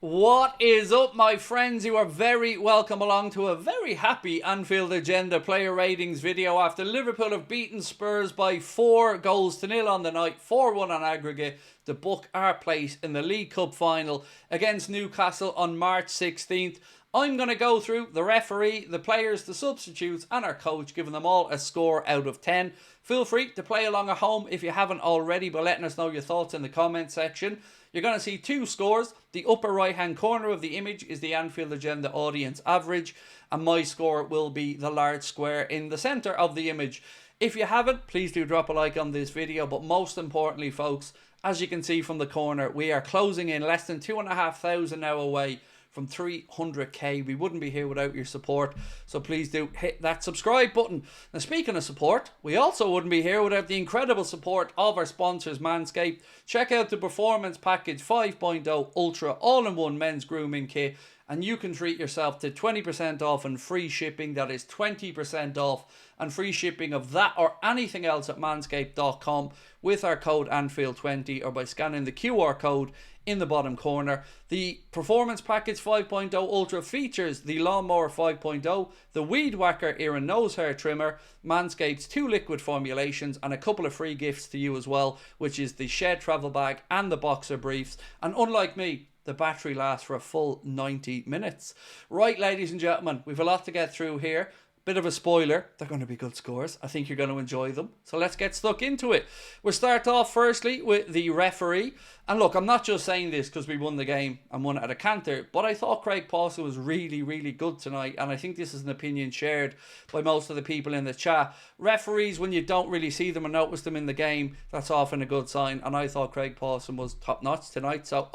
What is up, my friends? You are very welcome along to a very happy Anfield Agenda player ratings video after Liverpool have beaten Spurs by 4-0 on the night, 4-1 on aggregate, to book our place in the League Cup final against Newcastle on March 16th. I'm going to go through the referee, the players, the substitutes and our coach, giving them all a score out of 10. Feel free to play along at home if you haven't already by letting us know your thoughts in the comment section. You're going to see two scores. The upper right hand corner of the image is the Anfield Agenda audience average, and my score will be the large square in the centre of the image. If you haven't, please do drop a like on this video, but most importantly, folks, as you can see from the corner, we are closing in less than 2,500 now away from 300k. We wouldn't be here without your support, so please do hit that subscribe button. Now, speaking of support, we also wouldn't be here without the incredible support of our sponsors, Manscaped. Check out the Performance Package 5.0 Ultra all-in-one men's grooming kit, and you can treat yourself to 20% off and free shipping. That is 20% off and free shipping of that or anything else at manscaped.com with our code Anfield20 or by scanning the QR code in the bottom corner. The Performance Package 5.0 Ultra features the Lawnmower 5.0, the Weed Whacker ear and nose hair trimmer, Manscaped's 2 liquid formulations, and a couple of free gifts to you as well, which is the Shed travel bag and the boxer briefs. And unlike me, the battery lasts for a full 90 minutes. Right, ladies and gentlemen, we've a lot to get through here. Bit of a spoiler, they're going to be good scores. I think you're going to enjoy them. So let's get stuck into it. We'll start off firstly with the referee. And look, I'm not just saying this because we won the game and won it at a canter, but I thought Craig Houlden was really, really good tonight. And I think this is an opinion shared by most of the people in the chat. Referees, when you don't really see them or notice them in the game, that's often a good sign. And I thought Craig Houlden was top notch tonight. So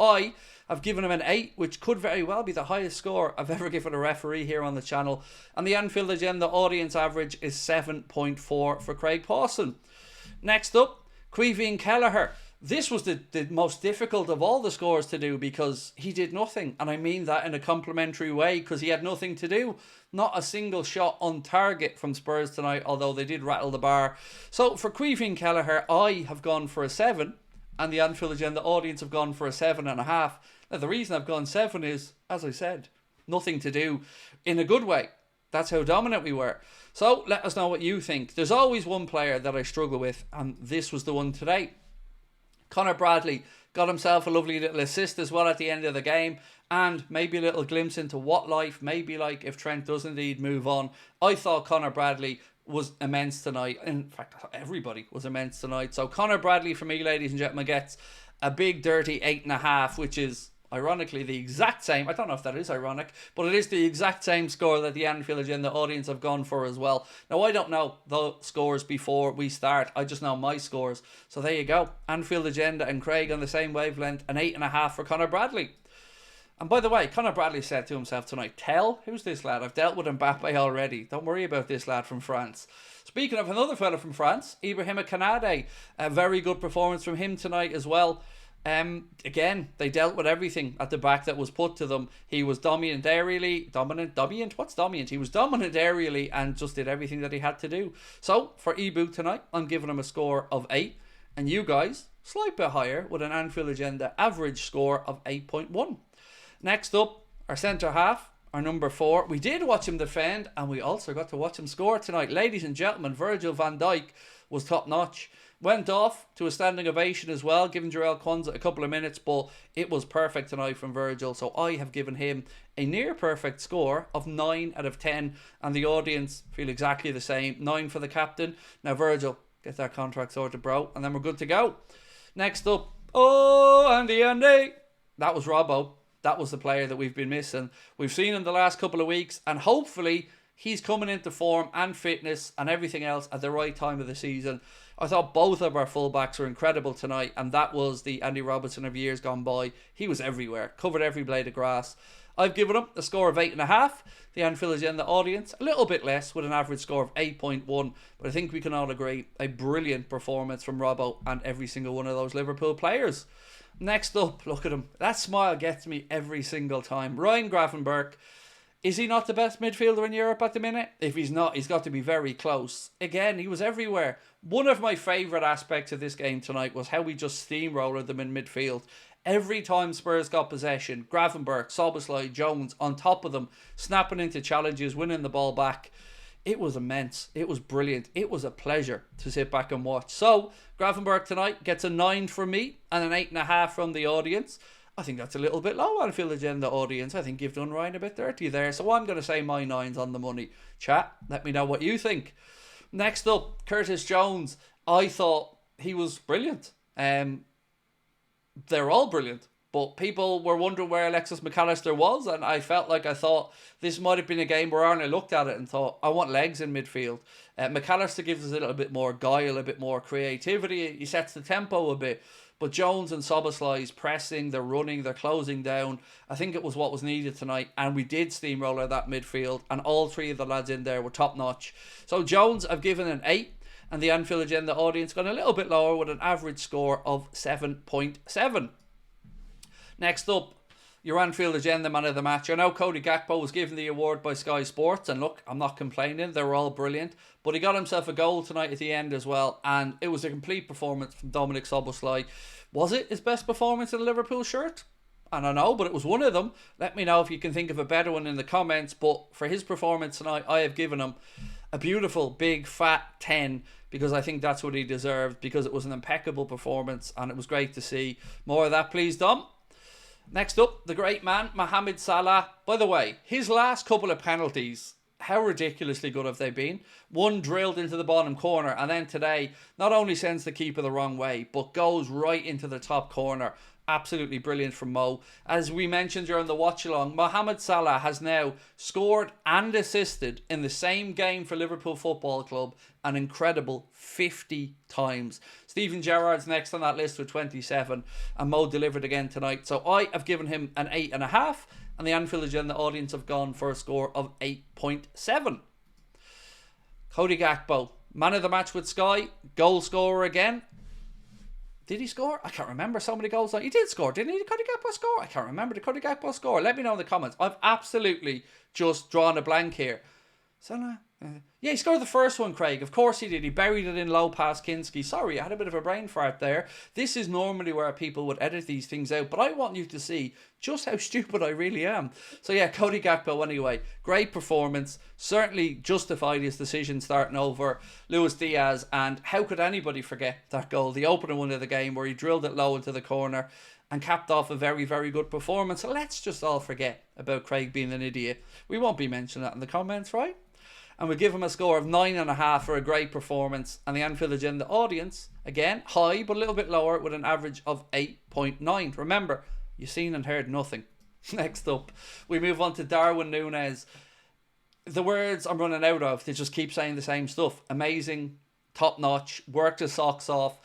I've given him an 8, which could very well be the highest score I've ever given a referee here on the channel. And the Anfield Agenda audience average is 7.4 for Craig Houlden. Next up, Caoimhín Kelleher. This was the most difficult of all the scores to do because he did nothing. And I mean that in a complimentary way because he had nothing to do. Not a single shot on target from Spurs tonight, although they did rattle the bar. So for Caoimhín Kelleher, I have gone for a 7. And the Anfield Agenda audience have gone for a 7.5. Now, the reason I've gone 7 is, as I said, nothing to do in a good way. That's how dominant we were. So, let us know what you think. There's always one player that I struggle with, and this was the one today. Conor Bradley got himself a lovely little assist as well at the end of the game, and maybe a little glimpse into what life may be like if Trent does indeed move on. I thought Conor Bradley was immense tonight. In fact, everybody was immense tonight. So Conor Bradley, for me, ladies and gentlemen, gets a big dirty 8.5, which is ironically the exact same. I don't know if that is ironic, but it is the exact same score that the Anfield Agenda audience have gone for as well. Now, I don't know the scores before we start. I just know my scores. So there you go. Anfield Agenda and Craig on the same wavelength. An 8.5 for Conor Bradley. And by the way, Conor Bradley said to himself tonight, who's this lad? I've dealt with Mbappe already. Don't worry about this lad from France. Speaking of another fella from France, Ibrahima Konate, a very good performance from him tonight as well. Again, they dealt with everything at the back that was put to them. He was dominant aerially. What's dominant? He was dominant aerially and just did everything that he had to do. So, for Ibu tonight, I'm giving him a score of 8. And you guys, slight bit higher with an Anfield Agenda average score of 8.1. Next up, our centre half, our number 4. We did watch him defend, and we also got to watch him score tonight. Ladies and gentlemen, Virgil van Dijk was top notch. Went off to a standing ovation as well, giving Jarell Quansah a couple of minutes, but it was perfect tonight from Virgil. So I have given him a near perfect score of 9 out of 10, and the audience feel exactly the same. 9 for the captain. Now, Virgil, get that contract sorted, bro, and then we're good to go. Next up, Andy. That was Robbo. That was the player that we've been missing. We've seen him the last couple of weeks, and hopefully he's coming into form and fitness and everything else at the right time of the season. I thought both of our fullbacks were incredible tonight, and that was the Andy Robertson of years gone by. He was everywhere, covered every blade of grass. I've given him a score of 8.5. The Anfield Agenda audience, a little bit less with an average score of 8.1. But I think we can all agree, a brilliant performance from Robbo and every single one of those Liverpool players. Next up, look at him. That smile gets me every single time. Ryan Gravenberch. Is he not the best midfielder in Europe at the minute? If he's not, he's got to be very close. Again, he was everywhere. One of my favourite aspects of this game tonight was how we just steamrolled them in midfield. Every time Spurs got possession, Gravenberch, SZOBOSZLAI, Jones on top of them, snapping into challenges, winning the ball back. It was immense. It was brilliant. It was a pleasure to sit back and watch. So, Gravenberch tonight gets a 9 from me and an 8.5 from the audience. I think that's a little bit low, Anfield Agenda audience. I think you've done Ryan a bit dirty there. So I'm going to say my 9's on the money. Chat, let me know what you think. Next up, Curtis Jones. I thought he was brilliant. They're all brilliant. But people were wondering where Alexis McAllister was, and I thought this might have been a game where Arne looked at it and thought, I want legs in midfield. McAllister gives us a little bit more guile, a bit more creativity. He sets the tempo a bit. But Jones and SZOBOSZLAI's pressing, they're running, they're closing down. I think it was what was needed tonight, and we did steamroller that midfield, and all three of the lads in there were top notch. So Jones, I've given an 8, and the Anfield Agenda audience got a little bit lower with an average score of 7.7. Next up, your Anfield Agenda man of the match. I know Cody GAKPO was given the award by Sky Sports, and look, I'm not complaining, they were all brilliant, but he got himself a goal tonight at the end as well, and it was a complete performance from Dominic SZOBOSZLAI. Was it his best performance in a Liverpool shirt? I don't know, but it was one of them. Let me know if you can think of a better one in the comments, but for his performance tonight, I have given him a beautiful, big, fat 10, because I think that's what he deserved, because it was an impeccable performance, and it was great to see. More of that, please, Dom. Next up, the great man, Mohamed Salah. By the way, his last couple of penalties, how ridiculously good have they been? One drilled into the bottom corner, and then today, not only sends the keeper the wrong way, but goes right into the top corner. Absolutely brilliant from Mo. As we mentioned during the watch-along, Mohamed Salah has now scored and assisted in the same game for Liverpool Football Club an incredible 50 times. Steven Gerrard's next on that list with 27, and Mo delivered again tonight. So I have given him an 8.5, and the Anfield Agenda audience have gone for a score of 8.7. Cody GAKPO, man of the match with Sky, goal scorer again. Did he score? I can't remember. So many goals. He did score, didn't he? Did Cody GAKPO score? I can't remember. Did Cody GAKPO score? Let me know in the comments. I've absolutely just drawn a blank here. Salah. Yeah, he scored the first one, Craig. Of course he did. He buried it in low past Kinski. Sorry, I had a bit of a brain fart there. This is normally where people would edit these things out, but I want you to see just how stupid I really am. So yeah, Cody GAKPO anyway. Great performance. Certainly justified his decision starting over Luis Diaz, and how could anybody forget that goal? The opening one of the game where he drilled it low into the corner and capped off a very, very good performance. So let's just all forget about Craig being an idiot. We won't be mentioning that in the comments, right? And we give him a score of 9.5 for a great performance. And the Anfield Agenda audience, again, high but a little bit lower with an average of 8.9. Remember, you've seen and heard nothing. Next up, we move on to Darwin Núñez. The words I'm running out of, they just keep saying the same stuff. Amazing, top notch, worked his socks off.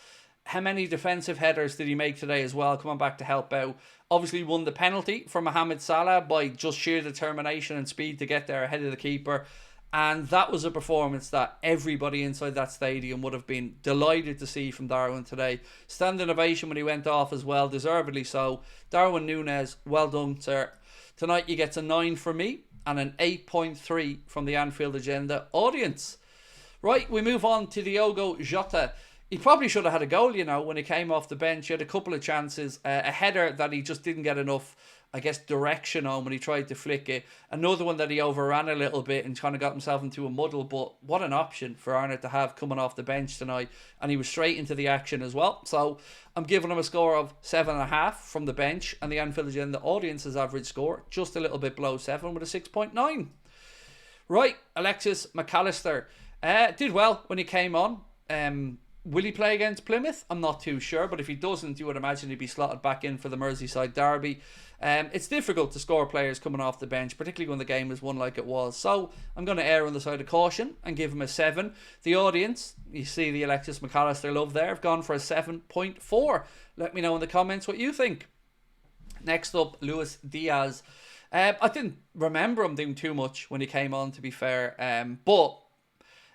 How many defensive headers did he make today as well? Coming back to help out. Obviously won the penalty for Mohamed Salah by just sheer determination and speed to get there ahead of the keeper. And that was a performance that everybody inside that stadium would have been delighted to see from Darwin today. Standing ovation when he went off as well, deservedly so. Darwin Núñez, well done, sir. Tonight you get a 9 from me and an 8.3 from the Anfield Agenda audience. Right, we move on to Diogo Jota. He probably should have had a goal, you know, when he came off the bench. He had a couple of chances. A header that he just didn't get enough, I guess, direction on when he tried to flick it. Another one that he overran a little bit and kind of got himself into a muddle. But what an option for Arne to have coming off the bench tonight. And he was straight into the action as well. So I'm giving him a score of 7.5 from the bench. And the Anfield Agenda audience's average score just a little bit below 7 with a 6.9. Right, Alexis McAllister did well when he came on. Will he play against Plymouth? I'm not too sure, but if he doesn't, you would imagine he'd be slotted back in for the Merseyside derby. It's difficult to score players coming off the bench, particularly when the game is won like it was. So I'm going to err on the side of caution and give him a 7. The audience, you see the Alexis McAllister love there, have gone for a 7.4. Let me know in the comments what you think. Next up, Luis Diaz. I didn't remember him doing too much when he came on, to be fair. But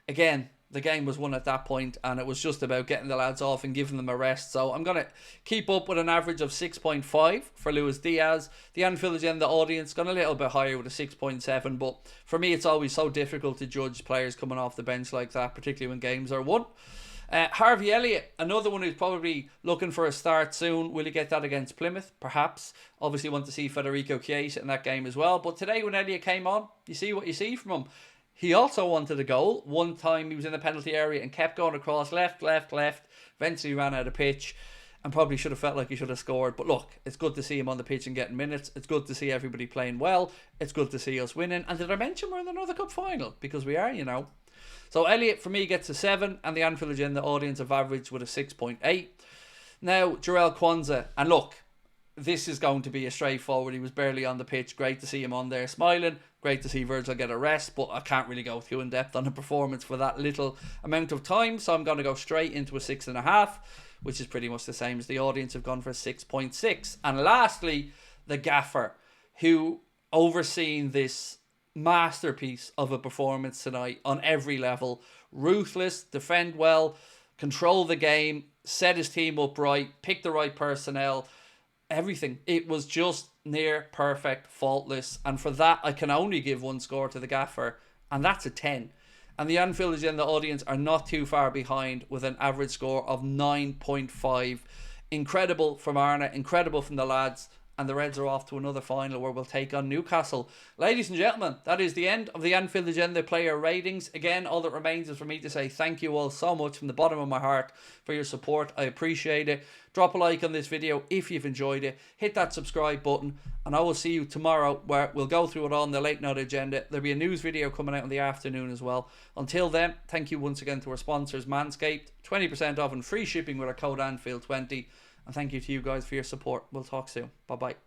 again, the game was won at that point, and it was just about getting the lads off and giving them a rest. So I'm going to keep up with an average of 6.5 for Luis Diaz. The Anfield Agenda audience gone a little bit higher with a 6.7, but for me it's always so difficult to judge players coming off the bench like that, particularly when games are won. Harvey Elliott, another one who's probably looking for a start soon. Will he get that against Plymouth? Perhaps. Obviously want to see Federico Chiesa in that game as well. But today when Elliott came on, you see what you see from him. He also wanted a goal. One time he was in the penalty area and kept going across left. Eventually ran out of pitch and probably should have felt like he should have scored. But look, it's good to see him on the pitch and getting minutes. It's good to see everybody playing well. It's good to see us winning. And did I mention we're in another cup final? Because we are, you know. So Elliott for me gets a 7 and the Anfield Agenda audience have averaged with a 6.8. Now Jarell Kwanzaa, and look, this is going to be a straightforward. He was barely on the pitch. Great to see him on there smiling. Great to see Virgil get a rest, but I can't really go too in depth on the performance for that little amount of time. So I'm going to go straight into a 6.5, which is pretty much the same as the audience have gone for a 6.6. And lastly, the gaffer, who overseen this masterpiece of a performance tonight on every level. Ruthless, defend well, control the game, set his team up right, pick the right personnel. Everything. It was just near perfect, faultless, and for that I can only give one score to the gaffer, and that's a 10. And the Anfield Agenda audience are not too far behind with an average score of 9.5. Incredible from Arna, incredible from the lads, and the Reds are off to another final where we'll take on Newcastle. Ladies and gentlemen, that is the end of the Anfield Agenda player ratings. Again, all that remains is for me to say thank you all so much from the bottom of my heart for your support. I appreciate it. Drop a like on this video if you've enjoyed it. Hit that subscribe button, and I will see you tomorrow where we'll go through it all on the late night agenda. There'll be a news video coming out in the afternoon as well. Until then, thank you once again to our sponsors, Manscaped. 20% off and free shipping with our code Anfield20. And thank you to you guys for your support. We'll talk soon. Bye-bye.